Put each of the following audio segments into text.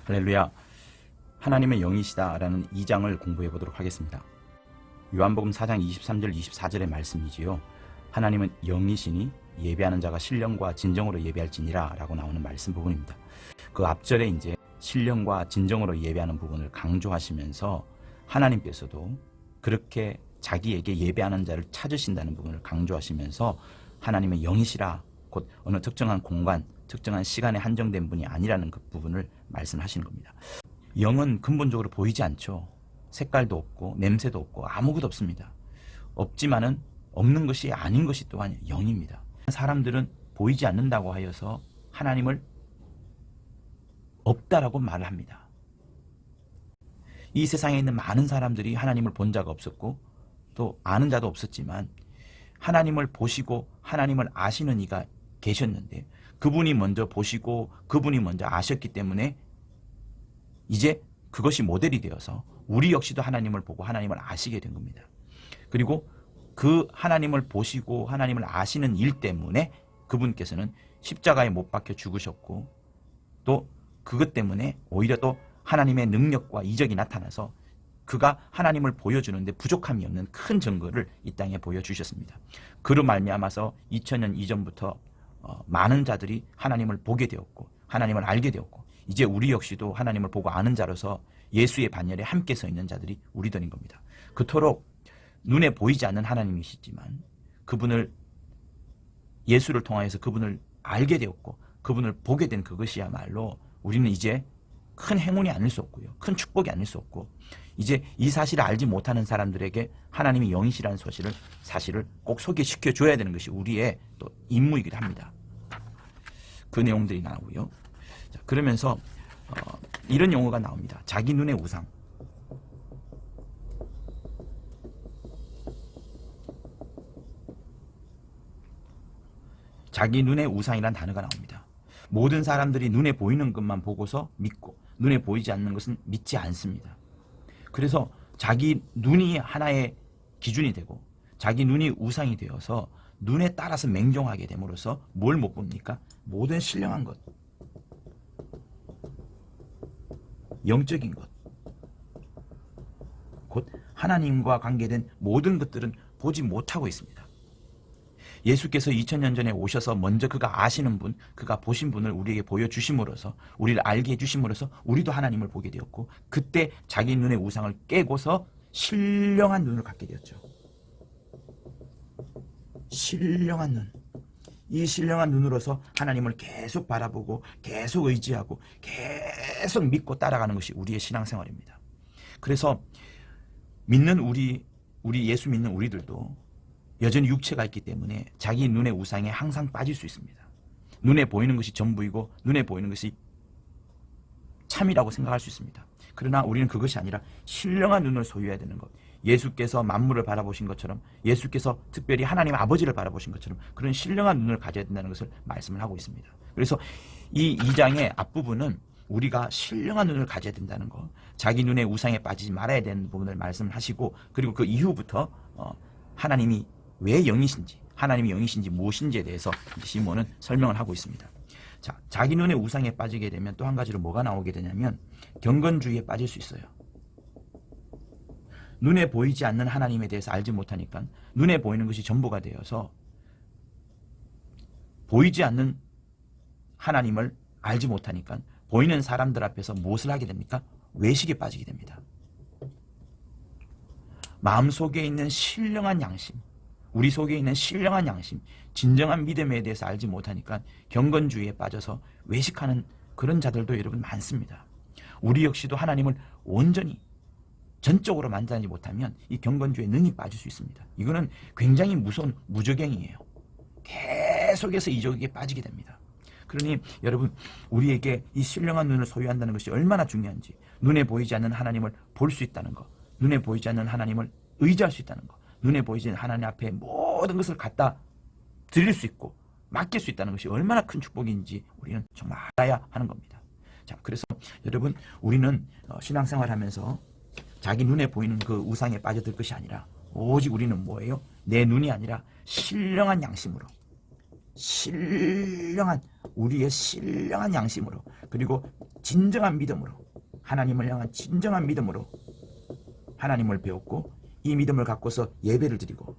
할렐루야. 하나님의 영이시다라는 2장을 공부해 보도록 하겠습니다. 요한복음 4장 23절 24절의 말씀이지요. 하나님은 영이시니 예배하는 자가 신령과 진정으로 예배할지니라 라고 나오는 말씀 부분입니다. 그 앞절에 이제 신령과 진정으로 예배하는 부분을 강조하시면서 하나님께서도 그렇게 자기에게 예배하는 자를 찾으신다는 부분을 강조하시면서 하나님의 영이시라, 곧 어느 특정한 공간, 특정한 시간에 한정된 분이 아니라는 그 부분을 말씀하시는 겁니다. 영은 근본적으로 보이지 않죠. 색깔도 없고 냄새도 없고 아무것도 없습니다. 없지만은 없는 것이 아닌 것이 또한 영입니다. 사람들은 보이지 않는다고 하여서 하나님을 없다라고 말을 합니다. 이 세상에 있는 많은 사람들이 하나님을 본 자가 없었고 또 아는 자도 없었지만 하나님을 보시고 하나님을 아시는 이가 계셨는데 그분이 먼저 보시고 그분이 먼저 아셨기 때문에 이제 그것이 모델이 되어서 우리 역시도 하나님을 보고 하나님을 아시게 된 겁니다. 그리고 그 하나님을 보시고 하나님을 아시는 일 때문에 그분께서는 십자가에 못 박혀 죽으셨고 또 그것 때문에 오히려 또 하나님의 능력과 이적이 나타나서 그가 하나님을 보여주는데 부족함이 없는 큰 증거를 이 땅에 보여주셨습니다. 그로 말미암아서 2000년 이전부터 많은 자들이 하나님을 보게 되었고 하나님을 알게 되었고 이제 우리 역시도 하나님을 보고 아는 자로서 예수의 반열에 함께 서 있는 자들이 우리들인 겁니다. 그토록 눈에 보이지 않는 하나님이시지만 그분을 예수를 통하여서 그분을 알게 되었고 그분을 보게 된 그것이야말로 우리는 이제 큰 행운이 아닐 수 없고요. 큰 축복이 아닐 수 없고 이제 이 사실을 알지 못하는 사람들에게 하나님이 영이시라는 사실을 꼭 소개시켜 줘야 되는 것이 우리의 또 임무이기도 합니다. 그 내용들이 나오고요. 자, 그러면서 이런 용어가 나옵니다. 자기 눈의 우상. 자기 눈의 우상이라는 단어가 나옵니다. 모든 사람들이 눈에 보이는 것만 보고서 믿고 눈에 보이지 않는 것은 믿지 않습니다. 그래서 자기 눈이 하나의 기준이 되고 자기 눈이 우상이 되어서 눈에 따라서 맹종하게 됨으로써 뭘 못 봅니까? 모든 신령한 것, 영적인 것, 곧 하나님과 관계된 모든 것들은 보지 못하고 있습니다. 예수께서 2000년 전에 오셔서 먼저 그가 아시는 분, 그가 보신 분을 우리에게 보여주심으로써 우리를 알게 해주심으로써 우리도 하나님을 보게 되었고 그때 자기 눈의 우상을 깨고서 신령한 눈을 갖게 되었죠. 신령한 눈. 이 신령한 눈으로서 하나님을 계속 바라보고 계속 의지하고 계속 믿고 따라가는 것이 우리의 신앙생활입니다. 그래서 믿는 우리 예수 믿는 우리들도 여전히 육체가 있기 때문에 자기 눈의 우상에 항상 빠질 수 있습니다. 눈에 보이는 것이 전부이고 눈에 보이는 것이 참이라고 생각할 수 있습니다. 그러나 우리는 그것이 아니라 신령한 눈을 소유해야 되는 것. 예수께서 만물을 바라보신 것처럼 예수께서 특별히 하나님 아버지를 바라보신 것처럼 그런 신령한 눈을 가져야 된다는 것을 말씀을 하고 있습니다. 그래서 이 2장의 앞부분은 우리가 신령한 눈을 가져야 된다는 것, 자기 눈의 우상에 빠지지 말아야 되는 부분을 말씀을 하시고 그리고 그 이후부터 하나님이 왜 영이신지, 하나님이 영이신지 무엇인지에 대해서 시몬은 설명을 하고 있습니다. 자, 자기 눈의 우상에 빠지게 되면 또 한 가지로 뭐가 나오게 되냐면 경건주의에 빠질 수 있어요. 눈에 보이지 않는 하나님에 대해서 알지 못하니까 눈에 보이는 것이 전부가 되어서 보이지 않는 하나님을 알지 못하니까 보이는 사람들 앞에서 무엇을 하게 됩니까? 외식에 빠지게 됩니다. 마음속에 있는 신령한 양심, 우리 속에 있는 신령한 양심, 진정한 믿음에 대해서 알지 못하니까 경건주의에 빠져서 외식하는 그런 자들도 여러분 많습니다. 우리 역시도 하나님을 온전히 전적으로 만나지 못하면 이 경건주의에 능히 빠질 수 있습니다. 이거는 굉장히 무서운 무저갱이에요. 계속해서 이적에 빠지게 됩니다. 그러니 여러분 우리에게 이 신령한 눈을 소유한다는 것이 얼마나 중요한지, 눈에 보이지 않는 하나님을 볼 수 있다는 것, 눈에 보이지 않는 하나님을 의지할 수 있다는 것, 눈에 보이지 않는 하나님 앞에 모든 것을 갖다 드릴 수 있고 맡길 수 있다는 것이 얼마나 큰 축복인지 우리는 정말 알아야 하는 겁니다. 자, 그래서 여러분 우리는 신앙생활하면서 자기 눈에 보이는 그 우상에 빠져들 것이 아니라 오직 우리는 뭐예요? 내 눈이 아니라 신령한 양심으로 신령한 우리의 신령한 양심으로 그리고 진정한 믿음으로 하나님을 향한 진정한 믿음으로 하나님을 배웠고 이 믿음을 갖고서 예배를 드리고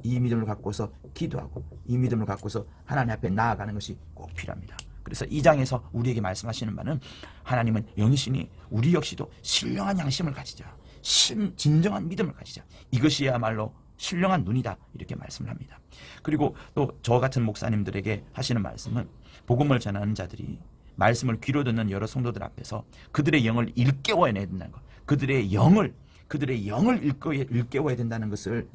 이 믿음을 갖고서 기도하고 이 믿음을 갖고서 하나님 앞에 나아가는 것이 꼭 필요합니다. 그래서 이 장에서 우리에게 말씀하시는 바는 하나님은 영신이 우리 역시도 신령한 양심을 가지자. 진정한 믿음을 가지자. 이것이야말로 신령한 눈이다. 이렇게 말씀을 합니다. 그리고 또 저 같은 목사님들에게 하시는 말씀은 복음을 전하는 자들이 말씀을 귀로 듣는 여러 성도들 앞에서 그들의 영을 일깨워야 된다는 것. 그들의 영을 일깨워야 된다는 것을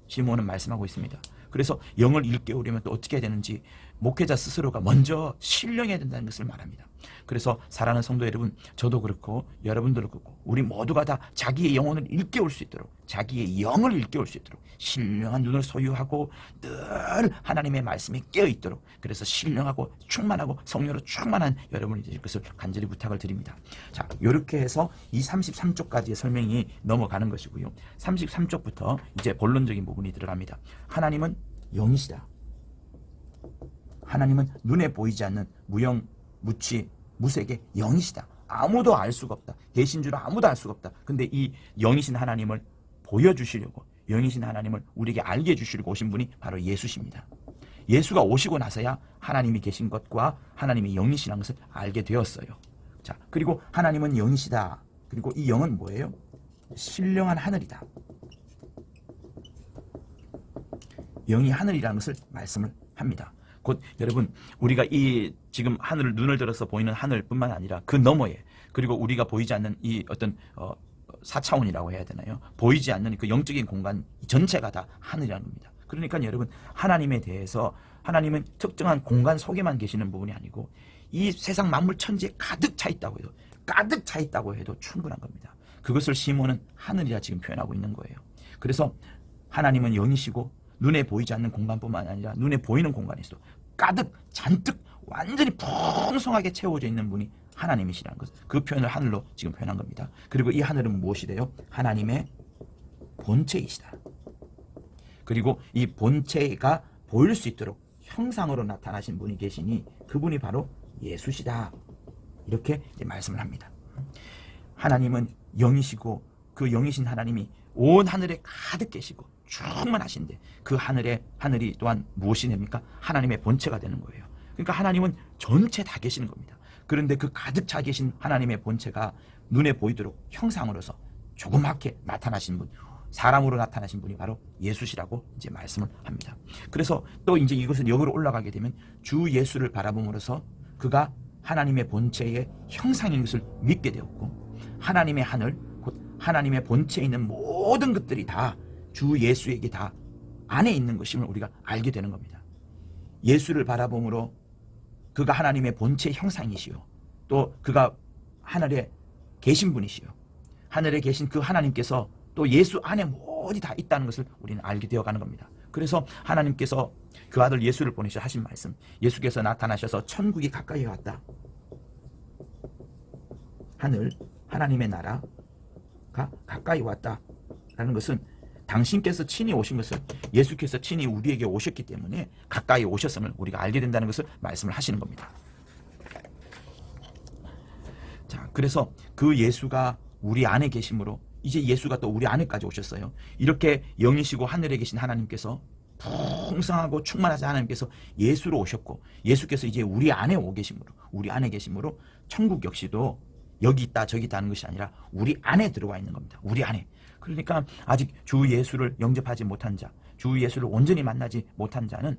시몬은 말씀하고 있습니다. 그래서 영을 일깨우려면 또 어떻게 해야 되는지 목회자 스스로가 먼저 신령해야 된다는 것을 말합니다. 그래서 사랑하는 성도 여러분, 저도 그렇고 여러분들도 그렇고 우리 모두가 다 자기의 영혼을 일깨울 수 있도록 자기의 영을 일깨울 수 있도록 신령한 눈을 소유하고 늘 하나님의 말씀에 깨어있도록 그래서 신령하고 충만하고 성령으로 충만한 여러분이 되실 것을 간절히 부탁을 드립니다. 자, 이렇게 해서 이 33쪽까지의 설명이 넘어가는 것이고요. 33쪽부터 이제 본론적인 부분이 들어갑니다. 하나님은 영이시다. 하나님은 눈에 보이지 않는 무형, 무치, 무색의 영이시다. 아무도 알 수가 없다. 계신 줄 아무도 알 수가 없다. 근데 이 영이신 하나님을 보여주시려고 영이신 하나님을 우리에게 알게 해주시려고 오신 분이 바로 예수십니다. 예수가 오시고 나서야 하나님이 계신 것과 하나님이 영이시라는 것을 알게 되었어요. 자, 그리고 하나님은 영이시다. 그리고 이 영은 뭐예요? 신령한 하늘이다. 영이 하늘이라는 것을 말씀을 합니다. 곧 여러분 우리가 이 지금 하늘을 눈을 들어서 보이는 하늘뿐만 아니라 그 너머에 그리고 우리가 보이지 않는 이 어떤 4차원이라고 해야 되나요? 보이지 않는 그 영적인 공간 전체가 다 하늘이라는 겁니다. 그러니까 여러분 하나님에 대해서 하나님은 특정한 공간 속에만 계시는 부분이 아니고 이 세상 만물 천지에 가득 차 있다고 해도 충분한 겁니다. 그것을 시몬은 하늘이라 지금 표현하고 있는 거예요. 그래서 하나님은 영이시고 눈에 보이지 않는 공간뿐만 아니라 눈에 보이는 공간에서도 가득 잔뜩 완전히 풍성하게 채워져 있는 분이 하나님이시라는 것. 그 표현을 하늘로 지금 표현한 겁니다. 그리고 이 하늘은 무엇이래요? 하나님의 본체이시다. 그리고 이 본체가 보일 수 있도록 형상으로 나타나신 분이 계시니 그분이 바로 예수시다. 이렇게 이제 말씀을 합니다. 하나님은 영이시고 그 영이신 하나님이 온 하늘에 가득 계시고 충만하신데 그 하늘이 또한 무엇이 됩니까? 하나님의 본체가 되는 거예요. 그러니까 하나님은 전체 다 계시는 겁니다. 그런데 그 가득 차 계신 하나님의 본체가 눈에 보이도록 형상으로서 조그맣게 나타나신 분, 사람으로 나타나신 분이 바로 예수시라고 이제 말씀을 합니다. 그래서 또 이제 이것을 역으로 올라가게 되면 주 예수를 바라봄으로써 그가 하나님의 본체의 형상인 것을 믿게 되었고 하나님의 하늘, 곧 하나님의 본체에 있는 모든 것들이 다 주 예수에게 다 안에 있는 것임을 우리가 알게 되는 겁니다. 예수를 바라봄으로 그가 하나님의 본체 형상이시요 또 그가 하늘에 계신 분이시요 하늘에 계신 그 하나님께서 또 예수 안에 모두 다 있다는 것을 우리는 알게 되어가는 겁니다. 그래서 하나님께서 그 아들 예수를 보내셔 하신 말씀, 예수께서 나타나셔서 천국이 가까이 왔다. 하나님의 나라가 가까이 왔다라는 것은 당신께서 친히 오신 것을 예수께서 친히 우리에게 오셨기 때문에 가까이 오셨음을 우리가 알게 된다는 것을 말씀을 하시는 겁니다. 자, 그래서 그 예수가 우리 안에 계심으로 이제 예수가 또 우리 안에까지 오셨어요. 이렇게 영이시고 하늘에 계신 하나님께서 풍성하고 충만하신 하나님께서 예수로 오셨고 예수께서 이제 우리 안에 계심으로 천국 역시도 여기 있다 저기 있다는 것이 아니라 우리 안에 들어와 있는 겁니다. 우리 안에. 그러니까 아직 주 예수를 영접하지 못한 자, 주 예수를 온전히 만나지 못한 자는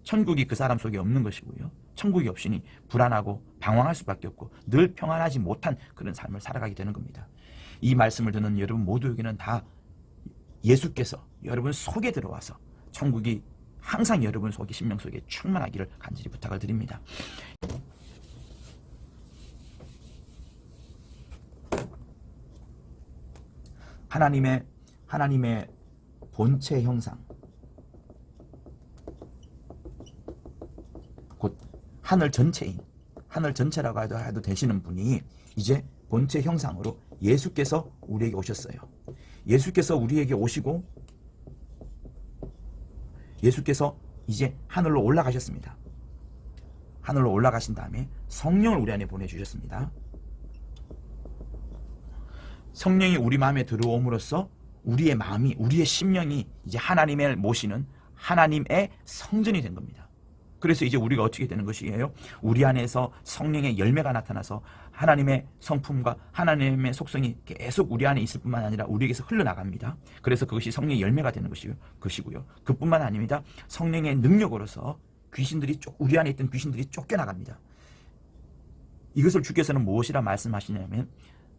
천국이 그 사람 속에 없는 것이고요. 천국이 없으니 불안하고 방황할 수밖에 없고 늘 평안하지 못한 그런 삶을 살아가게 되는 겁니다. 이 말씀을 듣는 여러분 모두에게는 다 예수께서 여러분 속에 들어와서 천국이 항상 여러분 속에 심령 속에 충만하기를 간절히 부탁을 드립니다. 하나님의 본체 형상, 곧 하늘 전체라고 해도 되시는 분이 이제 본체 형상으로 예수께서 우리에게 오셨어요. 예수께서 우리에게 오시고 예수께서 이제 하늘로 올라가셨습니다. 하늘로 올라가신 다음에 성령을 우리 안에 보내주셨습니다. 성령이 우리 마음에 들어옴으로써 우리의 마음이, 우리의 심령이 이제 하나님을 모시는 하나님의 성전이 된 겁니다. 그래서 이제 우리가 어떻게 되는 것이에요? 우리 안에서 성령의 열매가 나타나서 하나님의 성품과 하나님의 속성이 계속 우리 안에 있을 뿐만 아니라 우리에게서 흘러나갑니다. 그래서 그것이 성령의 열매가 되는 것이고요. 그뿐만 아닙니다. 성령의 능력으로서 우리 안에 있던 귀신들이 쫓겨나갑니다. 이것을 주께서는 무엇이라 말씀하시냐면,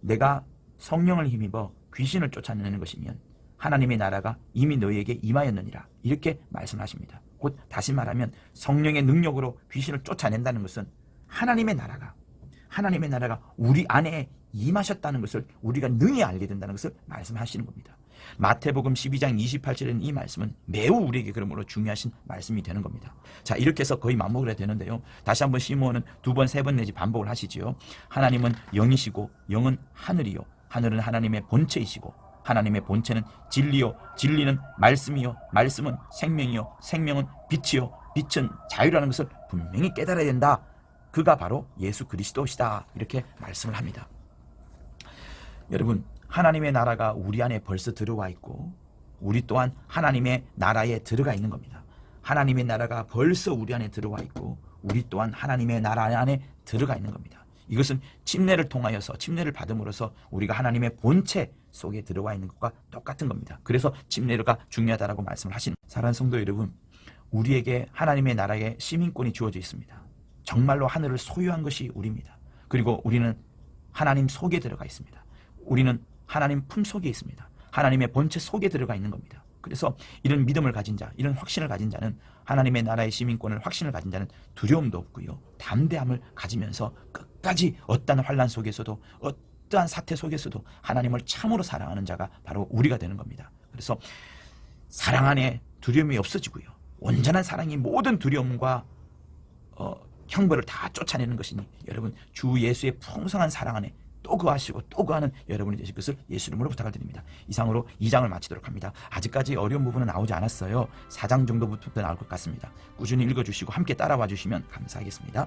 내가 성령을 힘입어 귀신을 쫓아내는 것이면 하나님의 나라가 이미 너희에게 임하였느니라, 이렇게 말씀하십니다. 곧 다시 말하면 성령의 능력으로 귀신을 쫓아낸다는 것은 하나님의 나라가 우리 안에 임하셨다는 것을 우리가 능히 알게 된다는 것을 말씀하시는 겁니다. 마태복음 12장 28절에는 이 말씀은 매우 우리에게 그러므로 중요하신 말씀이 되는 겁니다. 자, 이렇게 해서 거의 맞먹으려 해야 되는데요. 다시 한번 시므온은 2번, 3번 내지 반복을 하시지요. 하나님은 영이시고 영은 하늘이요, 하늘은 하나님의 본체이시고 하나님의 본체는 진리요, 진리는 말씀이요, 말씀은 생명이요, 생명은 빛이요, 빛은 자유라는 것을 분명히 깨달아야 된다. 그가 바로 예수 그리스도시다. 이렇게 말씀을 합니다. 여러분, 하나님의 나라가 우리 안에 벌써 들어와 있고 우리 또한 하나님의 나라에 들어가 있는 겁니다. 하나님의 나라가 벌써 우리 안에 들어와 있고 우리 또한 하나님의 나라 안에 들어가 있는 겁니다. 이것은 침례를 통하여서, 침례를 받음으로써 우리가 하나님의 본체 속에 들어와 있는 것과 똑같은 겁니다. 그래서 침례가 중요하다라고 말씀을 하시는, 사랑하는 성도 여러분, 우리에게 하나님의 나라의 시민권이 주어져 있습니다. 정말로 하늘을 소유한 것이 우리입니다. 그리고 우리는 하나님 속에 들어가 있습니다. 우리는 하나님 품 속에 있습니다. 하나님의 본체 속에 들어가 있는 겁니다. 그래서 이런 믿음을 가진 자, 이런 확신을 가진 자는, 하나님의 나라의 시민권을, 확신을 가진 자는 두려움도 없고요, 담대함을 가지면서 끝까지 어떠한 환난 속에서도, 어떠한 사태 속에서도 하나님을 참으로 사랑하는 자가 바로 우리가 되는 겁니다. 그래서 사랑 안에 두려움이 없어지고요, 온전한 사랑이 모든 두려움과 형벌을 다 쫓아내는 것이니, 여러분, 주 예수의 풍성한 사랑 안에 또 거하시고 또 거하는 여러분이 되실 것을 예수 이름으로 부탁을 드립니다. 이상으로 2장을 마치도록 합니다. 아직까지 어려운 부분은 나오지 않았어요. 4장 정도부터 나올 것 같습니다. 꾸준히 읽어주시고 함께 따라와 주시면 감사하겠습니다.